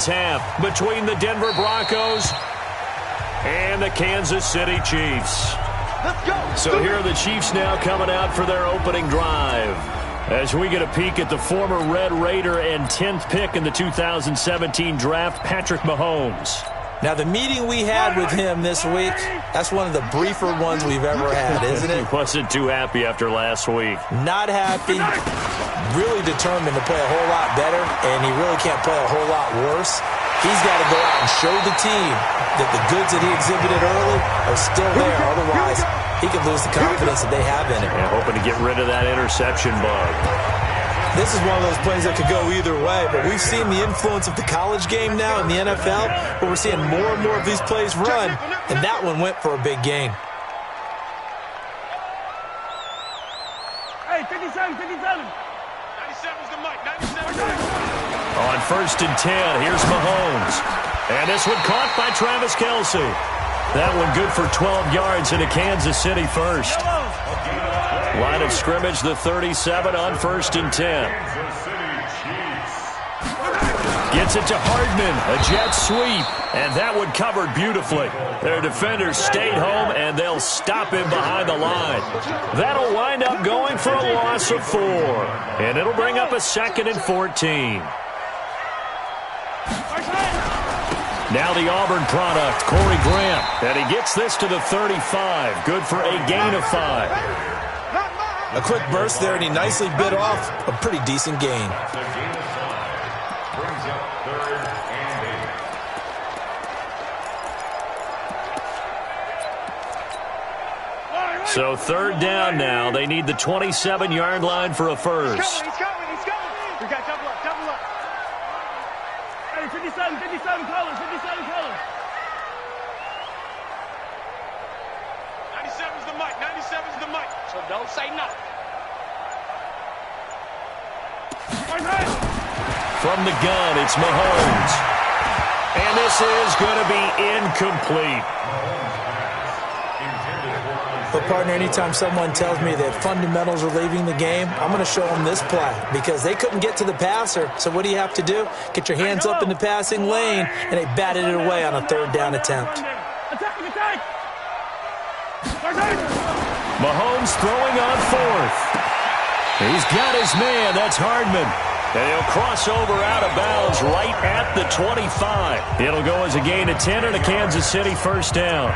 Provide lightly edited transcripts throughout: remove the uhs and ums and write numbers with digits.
half between the Denver Broncos and the Kansas City Chiefs. Let's go. So here are the Chiefs now coming out for their opening drive. As we get a peek at the former Red Raider and 10th pick in the 2017 draft, Patrick Mahomes. Now, the meeting we had with him this week, that's one of the briefer ones we've ever had, isn't it? He wasn't too happy after last week. Not happy, really determined to play a whole lot better, and he really can't play a whole lot worse. He's got to go out and show the team that the goods that he exhibited early are still there. Otherwise, he could lose the confidence that they have in him. Yeah, hoping to get rid of that interception bug. This is one of those plays that could go either way, but we've seen the influence of the college game now in the NFL, where we're seeing more and more of these plays run, and that one went for a big gain. Hey, 57, 57. 97's the mic, 97. On 1st and 10, here's Mahomes. And this one caught by Travis Kelce. That one good for 12 yards into Kansas City first. Line of scrimmage, the 37 on 1st and 10. Gets it to Hardman, a jet sweep, and that one covered beautifully. Their defenders stayed home, and they'll stop him behind the line. That'll wind up going for a loss of 4, and it'll bring up a 2nd and 14. Now the Auburn product, Corey Grant, and he gets this to the 35. Good for a gain of 5. A quick burst there, and he nicely bit off a pretty decent gain. So 3rd down now. They need the 27-yard line for a first. He's coming. We got double up. Hey, 57 colors. 97's the mic. So don't say nothing. From the gun, it's Mahomes. And this is going to be incomplete. But, partner, anytime someone tells me that fundamentals are leaving the game, I'm going to show them this play because they couldn't get to the passer. So what do you have to do? Get your hands up in the passing lane, and they batted it away on a 3rd down attempt. Attack! Mahomes throwing on 4th. He's got his man. That's Hardman. And he'll cross over out of bounds right at the 25. It'll go as a gain of 10 and a Kansas City first down.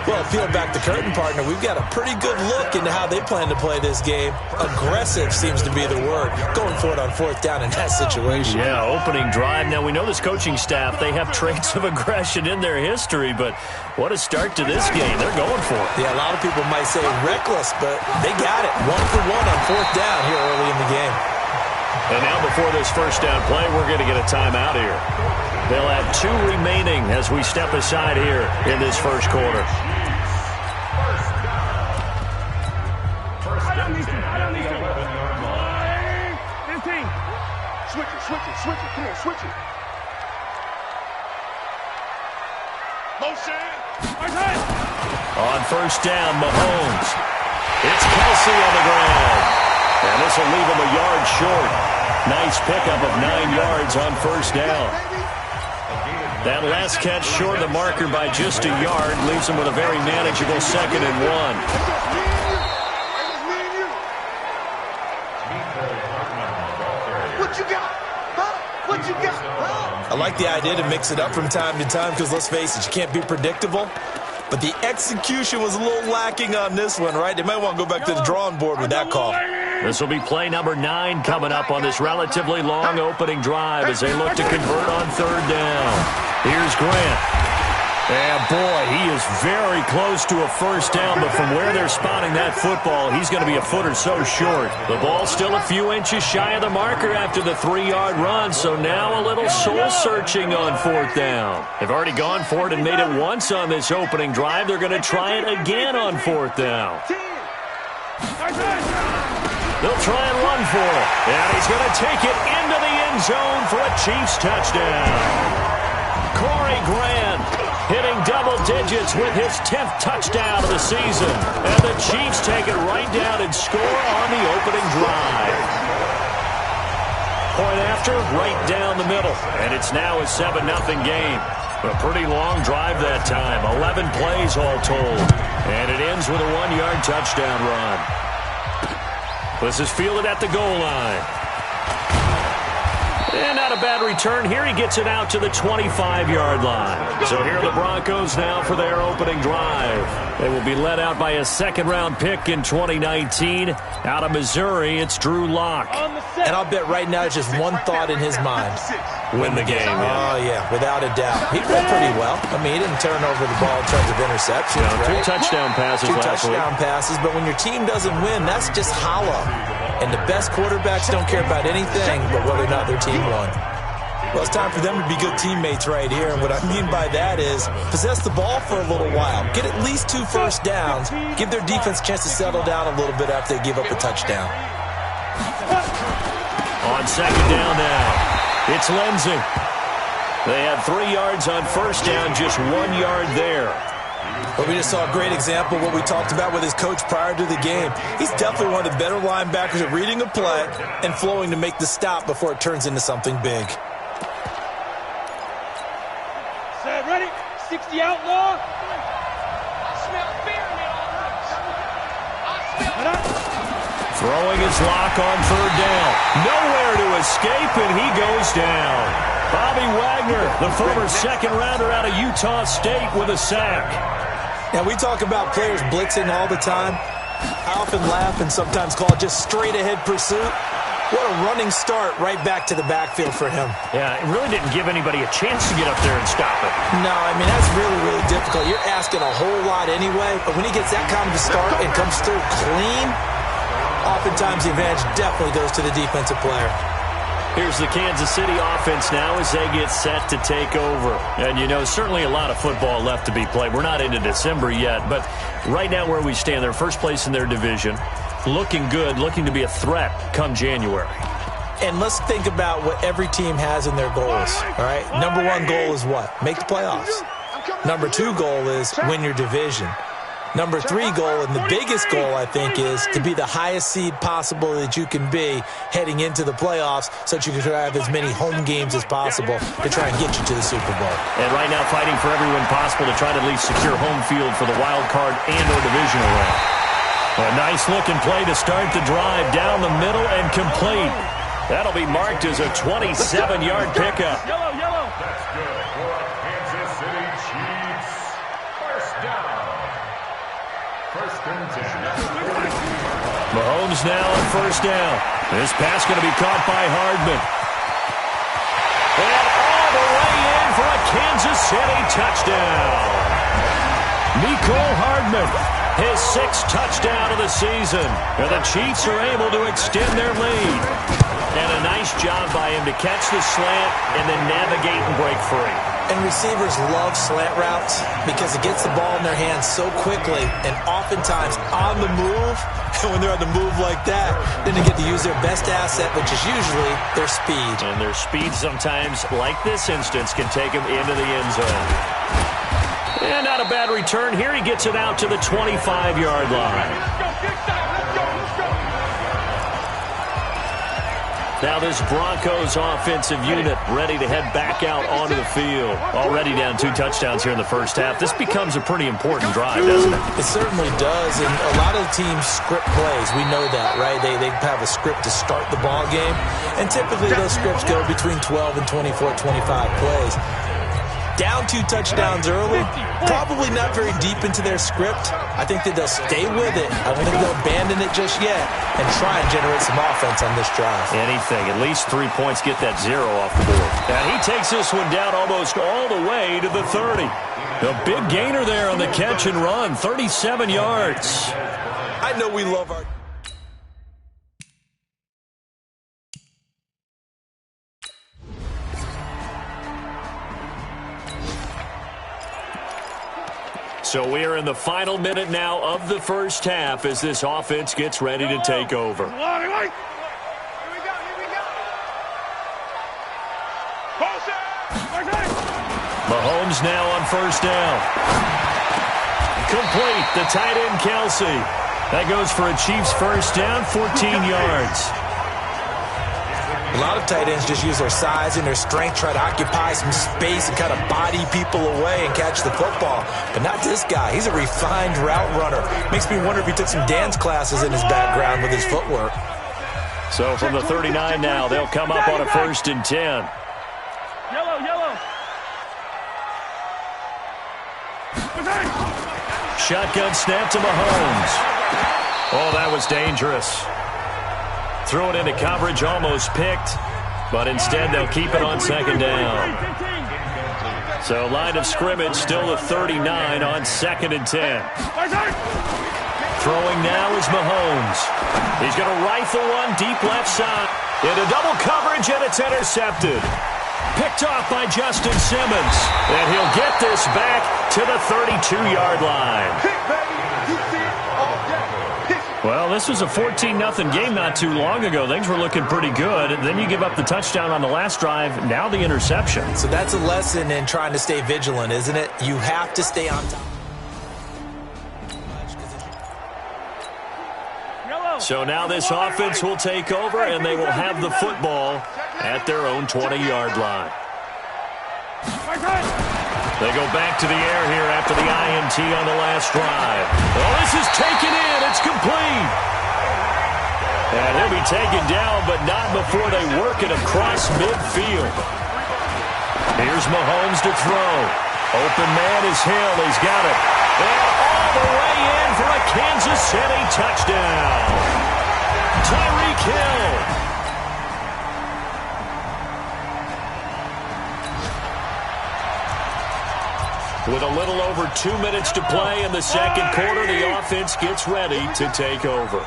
Well, peel back the curtain, partner. We've got a pretty good look into how they plan to play this game. Aggressive seems to be the word. Going for it on 4th down in that situation. Yeah, opening drive. Now, we know this coaching staff, they have traits of aggression in their history, but what a start to this game. They're going for it. Yeah, a lot of people might say reckless, but they got it. 1 for 1 on 4th down here early in the game. And now before this first down play, we're going to get a timeout here. They'll have 2 remaining as we step aside here in this first quarter. Switch it. Come on, switch it. Motion. On 1st down, Mahomes. It's Kelce on the ground. And this will leave him a yard short. Nice pickup of 9 yards on 1st down. That last catch short of the marker by just a yard leaves him with a very manageable 2nd and 1. I like the idea to mix it up from time to time because, let's face it, you can't be predictable. But the execution was a little lacking on this one, right? They might want to go back to the drawing board with that call. This will be play number 9 coming up on this relatively long opening drive as they look to convert on 3rd down. Here's Grant. And, boy, he is very close to a first down, but from where they're spotting that football, he's going to be a foot or so short. The ball's still a few inches shy of the marker after the 3-yard run, so now a little soul-searching on 4th down. They've already gone for it and made it once on this opening drive. They're going to try it again on 4th down. They'll try and run for it, and he's going to take it into the end zone for a Chiefs touchdown. Corey Grant hitting double digits with his 10th touchdown of the season. And the Chiefs take it right down and score on the opening drive. point after, right down the middle. And it's now a 7-0 game. A pretty long drive that time. 11 plays all told. And it ends with a 1-yard touchdown run. This is fielded at the goal line. And not a bad return here. He gets it out to the 25-yard line. So here are the Broncos now for their opening drive. They will be led out by a second-round pick in 2019. Out of Missouri, it's Drew Lock. And I'll bet right now just one thought in his mind. Win the game. Oh, yeah, without a doubt. He played pretty well. I mean, he didn't turn over the ball in terms of interceptions. No, right? 2 touchdown passes last week. 2 touchdown passes, but when your team doesn't win, that's just hollow. And the best quarterbacks don't care about anything but whether or not their team won. Well, it's time for them to be good teammates right here. And what I mean by that is possess the ball for a little while. Get at least 2 first downs. Give their defense a chance to settle down a little bit after they give up a touchdown. On second down now, it's Lindsey. They had 3 yards on first down, just 1 yard there. Well, we just saw a great example of what we talked about with his coach prior to the game. He's definitely one of the better linebackers at reading a play and flowing to make the stop before it turns into something big. Set, ready? 60 outlaw. I smell fear in the Throwing his Lock on third down. Nowhere to escape, and he goes down. Bobby Wagner, the former second-rounder out of Utah State, with a sack. Now, we talk about players blitzing all the time. I often laugh and sometimes call it just straight-ahead pursuit. What a running start right back to the backfield for him. Yeah, it really didn't give anybody a chance to get up there and stop it. No, I mean, that's really, really difficult. You're asking a whole lot anyway, but when he gets that kind of a start and comes through clean, oftentimes the advantage definitely goes to the defensive player. Here's the Kansas City offense now as they get set to take over. And, you know, certainly a lot of football left to be played. We're not into December yet, but right now where we stand, they're first place in their division. Looking good, looking to be a threat come January. And let's think about what every team has in their goals, all right? Number 1 goal is what? Make the playoffs. Number 2 goal is win your division. Number 3 goal, and the biggest goal, I think, is to be the highest seed possible that you can be heading into the playoffs so that you can have as many home games as possible to try and get you to the Super Bowl. And right now fighting for every win possible to try to at least secure home field for the wild card and or divisional round. A nice-looking play to start the drive down the middle and complete. That'll be marked as a 27-yard pickup. Yellow, yellow. That's good for a Kansas City Chiefs. First down. First and 10. Mahomes now on first down. This pass going to be caught by Hardman. And all the way in for a Kansas City touchdown. Mecole Hardman. His 6th touchdown of the season. And the Chiefs are able to extend their lead. And a nice job by him to catch the slant and then navigate and break free. And receivers love slant routes because it gets the ball in their hands so quickly and oftentimes on the move. And when they're on the move like that, then they get to use their best asset, which is usually their speed. And their speed sometimes, like this instance, can take them into the end zone. And not a bad return. Here he gets it out to the 25-yard line. Now this Broncos offensive unit ready to head back out onto the field. Already down 2 touchdowns here in the first half. This becomes a pretty important drive, doesn't it? It certainly does, and a lot of teams script plays. We know that, right? They have a script to start the ball game, and typically those scripts go between 12 and 24, 25 plays. Down 2 touchdowns early, probably not very deep into their script. I think that they'll stay with it. I don't think they'll abandon it just yet and try and generate some offense on this drive. Anything. At least 3 points, get that 0 off the board. And he takes this one down almost all the way to the 30. A big gainer there on the catch and run, 37 yards. I know we love our... So we're in the final minute now of the first half as this offense gets ready to take over. Here we go, here we go. Mahomes now on first down. Complete, the tight end Kelsey. That goes for a Chiefs first down, 14 yards. A lot of tight ends just use their size and their strength, try to occupy some space and kind of body people away and catch the football. But not this guy. He's a refined route runner. Makes me wonder if he took some dance classes in his background with his footwork. So from the 39 now, they'll come up on a 1st and 10. Yellow. Shotgun snap to Mahomes. Oh, that was dangerous. Threw it into coverage, almost picked, but instead they'll keep it on 2nd down. So line of scrimmage still a 39 on 2nd and 10. Throwing now is Mahomes. He's going to rifle one deep left side. Into double coverage, and it's intercepted. Picked off by Justin Simmons. And he'll get this back to the 32-yard line. Well, this was a 14-0 game not too long ago. Things were looking pretty good. Then you give up the touchdown on the last drive. Now the interception. So that's a lesson in trying to stay vigilant, isn't it? You have to stay on top. So now this offense will take over, and they will have the football at their own 20-yard line. They go back to the air here after the INT on the last drive. Well, this is taken in. It's complete. And he'll be taken down, but not before they work it across midfield. Here's Mahomes to throw. Open man is Hill. He's got it. And all the way in for a Kansas City touchdown. Tyreek Hill. With a little over 2 minutes to play in the second quarter, the offense gets ready to take over.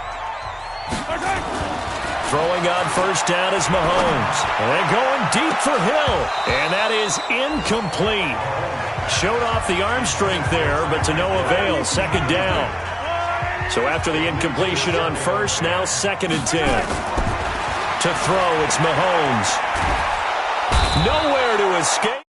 Throwing on 1st down is Mahomes. And going deep for Hill. And that is incomplete. Showed off the arm strength there, but to no avail. 2nd down. So after the incompletion on 1st, now 2nd and 10. To throw, it's Mahomes. Nowhere to escape.